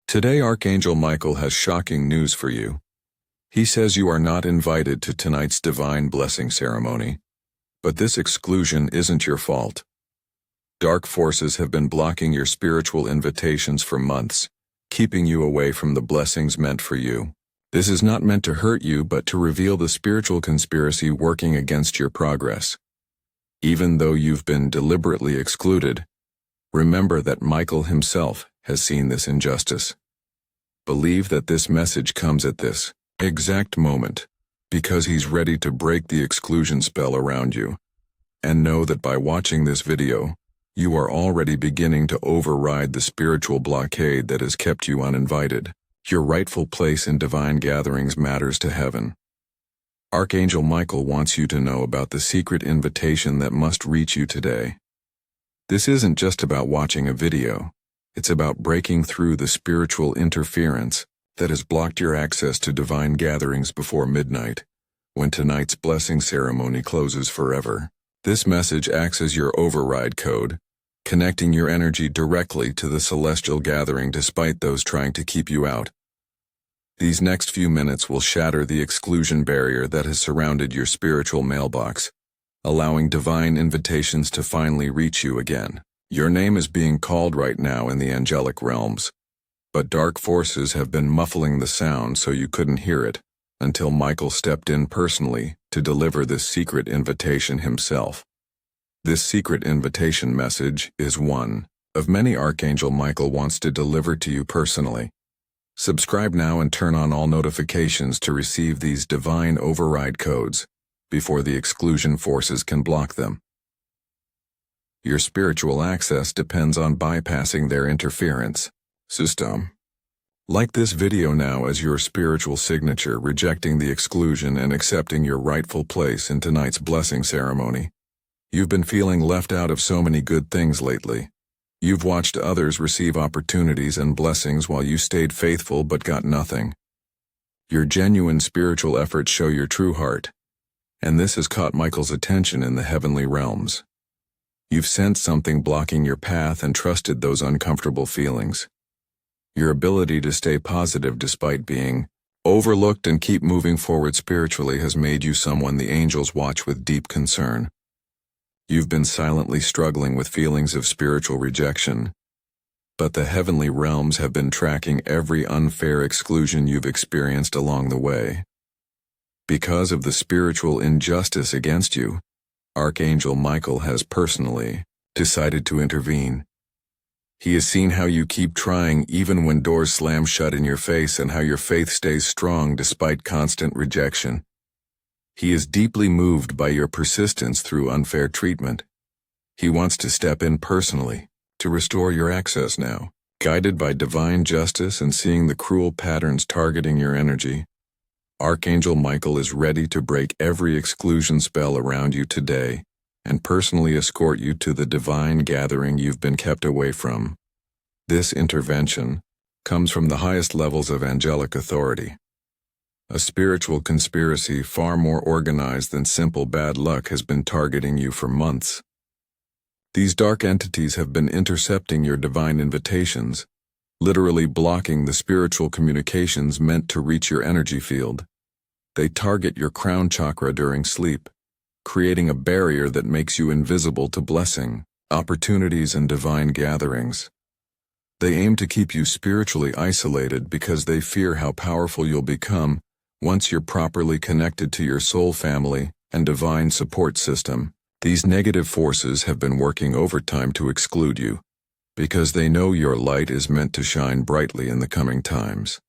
Today Archangel Michael has shocking news for you. He says you are not invited to tonight's divine blessing ceremony, but this exclusion isn't your fault. Dark forces have been blocking your spiritual invitations for months, keeping you away from the blessings meant for you. This is not meant to hurt you but to reveal the spiritual conspiracy working against your progress. Even though you've been deliberately excluded, remember that Michael himself has seen this injustice. Believe that this message comes at this exact moment, because he's ready to break the exclusion spell around you. And know that by watching this video, you are already beginning to override the spiritual blockade that has kept you uninvited. Your rightful place in divine gatherings matters to heaven. Archangel Michael wants you to know about the secret invitation that must reach you today. This isn't just about watching a video. It's about breaking through the spiritual interference that has blocked your access to divine gatherings before midnight, when tonight's blessing ceremony closes forever. This message acts as your override code, connecting your energy directly to the celestial gathering despite those trying to keep you out. These next few minutes will shatter the exclusion barrier that has surrounded your spiritual mailbox, allowing divine invitations to finally reach you again. Your name is being called right now in the angelic realms, but dark forces have been muffling the sound so you couldn't hear it until Michael stepped in personally to deliver this secret invitation himself. This secret invitation message is one of many Archangel Michael wants to deliver to you personally. Subscribe now and turn on all notifications to receive these divine override codes before the exclusion forces can block them. Your spiritual access depends on bypassing their interference system. Like this video now as your spiritual signature, rejecting the exclusion and accepting your rightful place in tonight's blessing ceremony. You've been feeling left out of so many good things lately. You've watched others receive opportunities and blessings while you stayed faithful but got nothing. Your genuine spiritual efforts show your true heart, and this has caught Michael's attention in the heavenly realms. You've sensed something blocking your path and trusted those uncomfortable feelings. Your ability to stay positive despite being overlooked and keep moving forward spiritually has made you someone the angels watch with deep concern. You've been silently struggling with feelings of spiritual rejection, but the heavenly realms have been tracking every unfair exclusion you've experienced along the way. Because of the spiritual injustice against you, Archangel Michael has personally decided to intervene. He has seen how you keep trying even when doors slam shut in your face and how your faith stays strong despite constant rejection. He is deeply moved by your persistence through unfair treatment. He wants to step in personally to restore your access now. Guided by divine justice and seeing the cruel patterns targeting your energy, Archangel Michael is ready to break every exclusion spell around you today and personally escort you to the divine gathering you've been kept away from. This intervention comes from the highest levels of angelic authority. A spiritual conspiracy far more organized than simple bad luck has been targeting you for months. These dark entities have been intercepting your divine invitations, literally blocking the spiritual communications meant to reach your energy field. They target your crown chakra during sleep, creating a barrier that makes you invisible to blessing, opportunities, and divine gatherings. They aim to keep you spiritually isolated because they fear how powerful you'll become once you're properly connected to your soul family and divine support system. These negative forces have been working overtime to exclude you, because they know your light is meant to shine brightly in the coming times.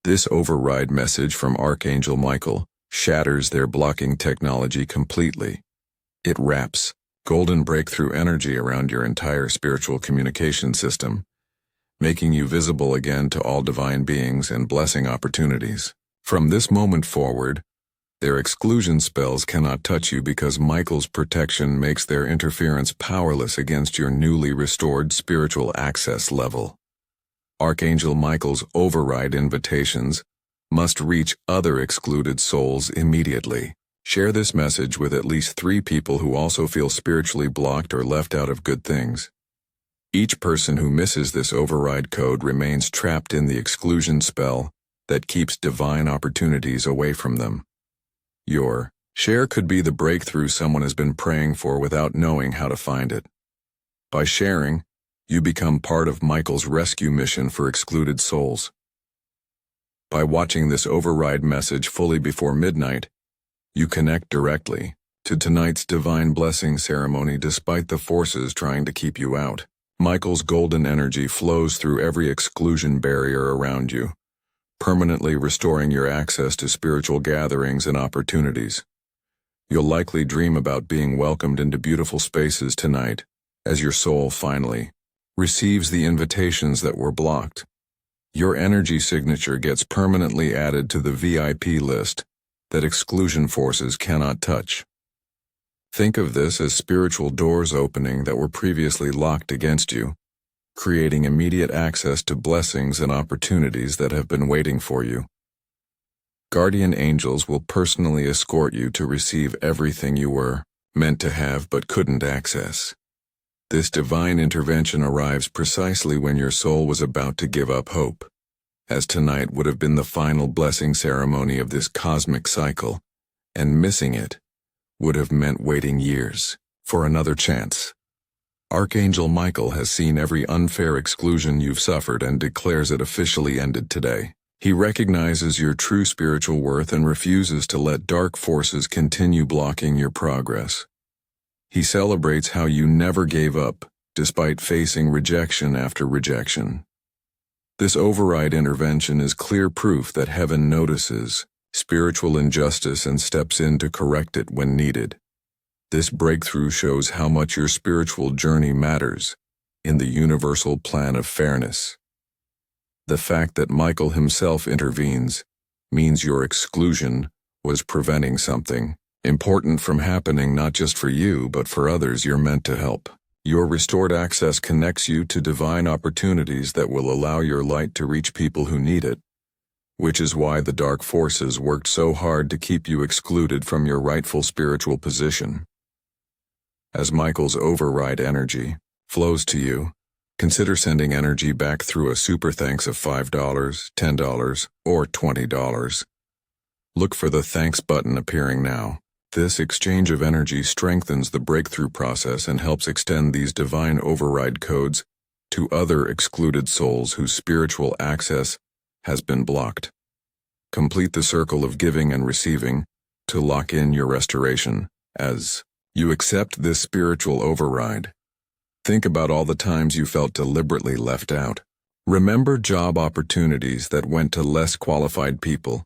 This override message from Archangel Michael shatters their blocking technology completely. It wraps golden breakthrough energy around your entire spiritual communication system, making you visible again to all divine beings and blessing opportunities. From this moment forward, their exclusion spells cannot touch you because Michael's protection makes their interference powerless against your newly restored spiritual access level. Archangel Michael's override invitations must reach other excluded souls immediately. Share this message with at least 3 people who also feel spiritually blocked or left out of good things. Each person who misses this override code remains trapped in the exclusion spell that keeps divine opportunities away from them. Your share could be the breakthrough someone has been praying for without knowing how to find it. By sharing, you become part of Michael's rescue mission for excluded souls. By watching this override message fully before midnight, you connect directly to tonight's divine blessing ceremony despite the forces trying to keep you out. Michael's golden energy flows through every exclusion barrier around you, permanently restoring your access to spiritual gatherings and opportunities. You'll likely dream about being welcomed into beautiful spaces tonight, as your soul finally receives the invitations that were blocked. Your energy signature gets permanently added to the VIP list that exclusion forces cannot touch. Think of this as spiritual doors opening that were previously locked against you, creating immediate access to blessings and opportunities that have been waiting for you. Guardian angels will personally escort you to receive everything you were meant to have but couldn't access. This divine intervention arrives precisely when your soul was about to give up hope, as tonight would have been the final blessing ceremony of this cosmic cycle, and missing it would have meant waiting years for another chance. Archangel Michael has seen every unfair exclusion you've suffered and declares it officially ended today. He recognizes your true spiritual worth and refuses to let dark forces continue blocking your progress. He celebrates how you never gave up, despite facing rejection after rejection. This override intervention is clear proof that heaven notices spiritual injustice and steps in to correct it when needed. This breakthrough shows how much your spiritual journey matters in the universal plan of fairness. The fact that Michael himself intervenes means your exclusion was preventing something important from happening not just for you but for others you're meant to help. Your restored access connects you to divine opportunities that will allow your light to reach people who need it, which is why the dark forces worked so hard to keep you excluded from your rightful spiritual position. As Michael's override energy flows to you, consider sending energy back through a super thanks of $5, $10, or $20. Look for the thanks button appearing now. This exchange of energy strengthens the breakthrough process and helps extend these divine override codes to other excluded souls whose spiritual access has been blocked. Complete the circle of giving and receiving to lock in your restoration as you accept this spiritual override. Think about all the times you felt deliberately left out. Remember job opportunities that went to less qualified people.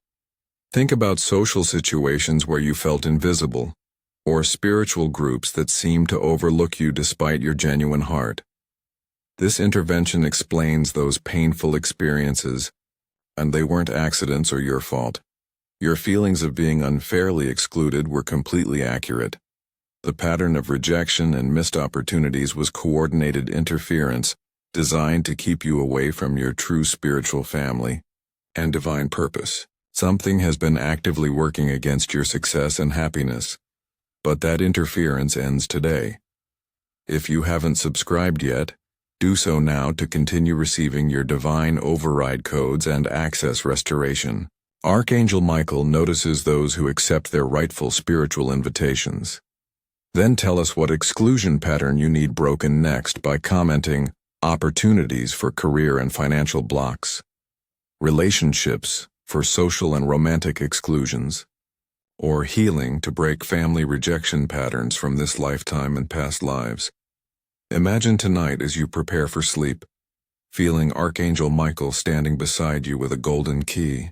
Think about social situations where you felt invisible, or spiritual groups that seemed to overlook you despite your genuine heart. This intervention explains those painful experiences, and they weren't accidents or your fault. Your feelings of being unfairly excluded were completely accurate. The pattern of rejection and missed opportunities was coordinated interference designed to keep you away from your true spiritual family and divine purpose. Something has been actively working against your success and happiness, but that interference ends today. If you haven't subscribed yet, do so now to continue receiving your divine override codes and access restoration. Archangel Michael notices those who accept their rightful spiritual invitations. Then tell us what exclusion pattern you need broken next by commenting opportunities for career and financial blocks, relationships for social and romantic exclusions, or healing to break family rejection patterns from this lifetime and past lives. Imagine tonight as you prepare for sleep, feeling Archangel Michael standing beside you with a golden key.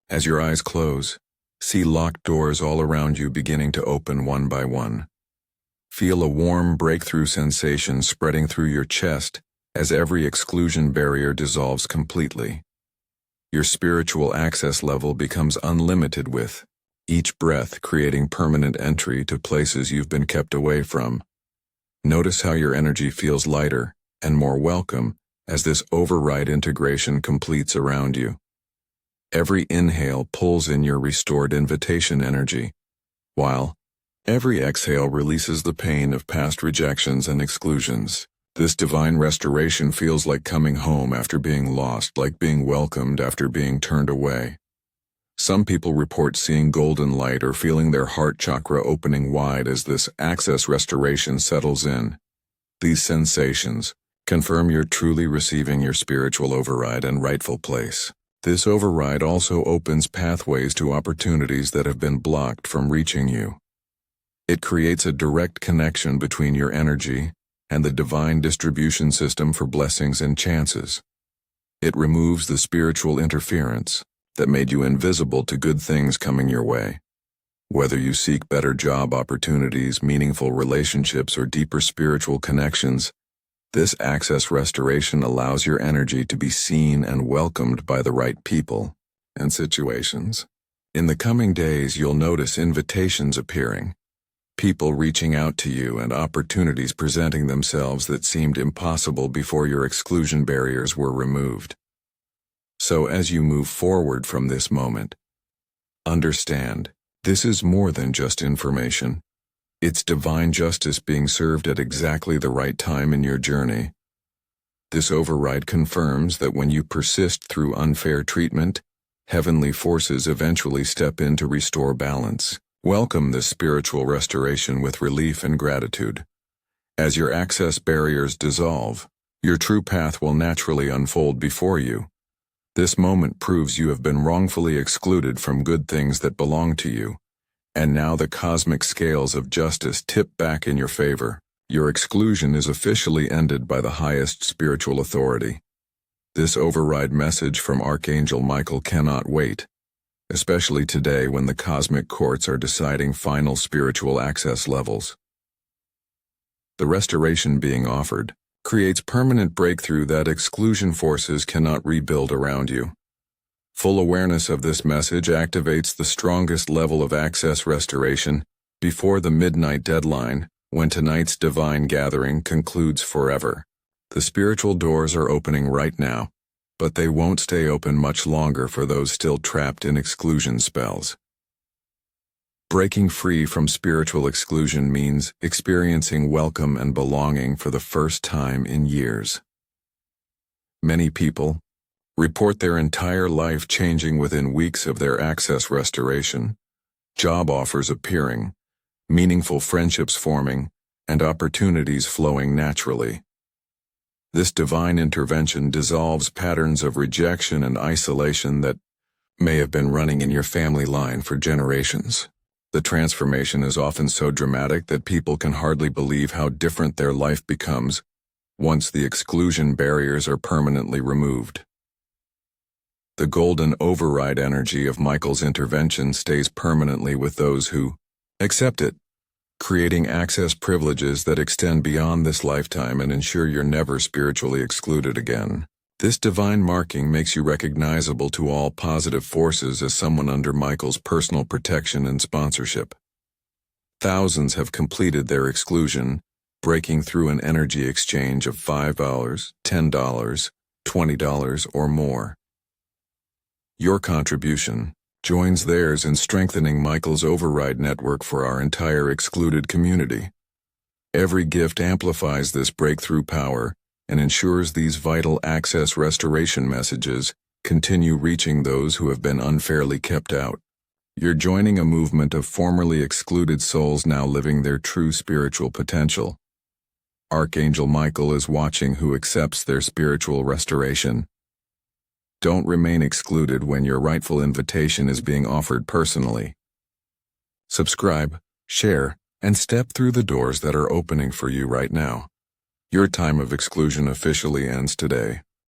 As your eyes close, see locked doors all around you beginning to open one by one. Feel a warm breakthrough sensation spreading through your chest as every exclusion barrier dissolves completely. Your spiritual access level becomes unlimited with each breath creating permanent entry to places you've been kept away from. Notice how your energy feels lighter and more welcome as this override integration completes around you. Every inhale pulls in your restored invitation energy, while every exhale releases the pain of past rejections and exclusions. This divine restoration feels like coming home after being lost, like being welcomed after being turned away. Some people report seeing golden light or feeling their heart chakra opening wide as this access restoration settles in. These sensations confirm you're truly receiving your spiritual override and rightful place. This override also opens pathways to opportunities that have been blocked from reaching you. It creates a direct connection between your energy and the divine distribution system for blessings and chances. It removes the spiritual interference that made you invisible to good things coming your way. Whether you seek better job opportunities, meaningful relationships, or deeper spiritual connections, this access restoration allows your energy to be seen and welcomed by the right people and situations. In the coming days, you'll notice invitations appearing, people reaching out to you, and opportunities presenting themselves that seemed impossible before your exclusion barriers were removed. So as you move forward from this moment, understand, this is more than just information. It's divine justice being served at exactly the right time in your journey. This override confirms that when you persist through unfair treatment, heavenly forces eventually step in to restore balance. Welcome this spiritual restoration with relief and gratitude. As your access barriers dissolve, your true path will naturally unfold before you. This moment proves you have been wrongfully excluded from good things that belong to you, and now the cosmic scales of justice tip back in your favor. Your exclusion is officially ended by the highest spiritual authority. This override message from Archangel Michael cannot wait, especially today when the cosmic courts are deciding final spiritual access levels. The restoration being offered creates permanent breakthrough that exclusion forces cannot rebuild around you. Full awareness of this message activates the strongest level of access restoration before the midnight deadline, when tonight's divine gathering concludes forever. The spiritual doors are opening right now, but they won't stay open much longer for those still trapped in exclusion spells. Breaking free from spiritual exclusion means experiencing welcome and belonging for the first time in years. Many people report their entire life changing within weeks of their access restoration, job offers appearing, meaningful friendships forming, and opportunities flowing naturally. This divine intervention dissolves patterns of rejection and isolation that may have been running in your family line for generations. The transformation is often so dramatic that people can hardly believe how different their life becomes once the exclusion barriers are permanently removed. The golden override energy of Michael's intervention stays permanently with those who accept it, creating access privileges that extend beyond this lifetime and ensure you're never spiritually excluded again. This divine marking makes you recognizable to all positive forces as someone under Michael's personal protection and sponsorship. Thousands have completed their exclusion, breaking through an energy exchange of $5, $10, $20, or more. Your contribution joins theirs in strengthening Michael's override network for our entire excluded community. Every gift amplifies this breakthrough power and ensures these vital access restoration messages continue reaching those who have been unfairly kept out. You're joining a movement of formerly excluded souls now living their true spiritual potential. Archangel Michael is watching who accepts their spiritual restoration. Don't remain excluded when your rightful invitation is being offered personally. Subscribe, share, and step through the doors that are opening for you right now. Your time of exclusion officially ends today.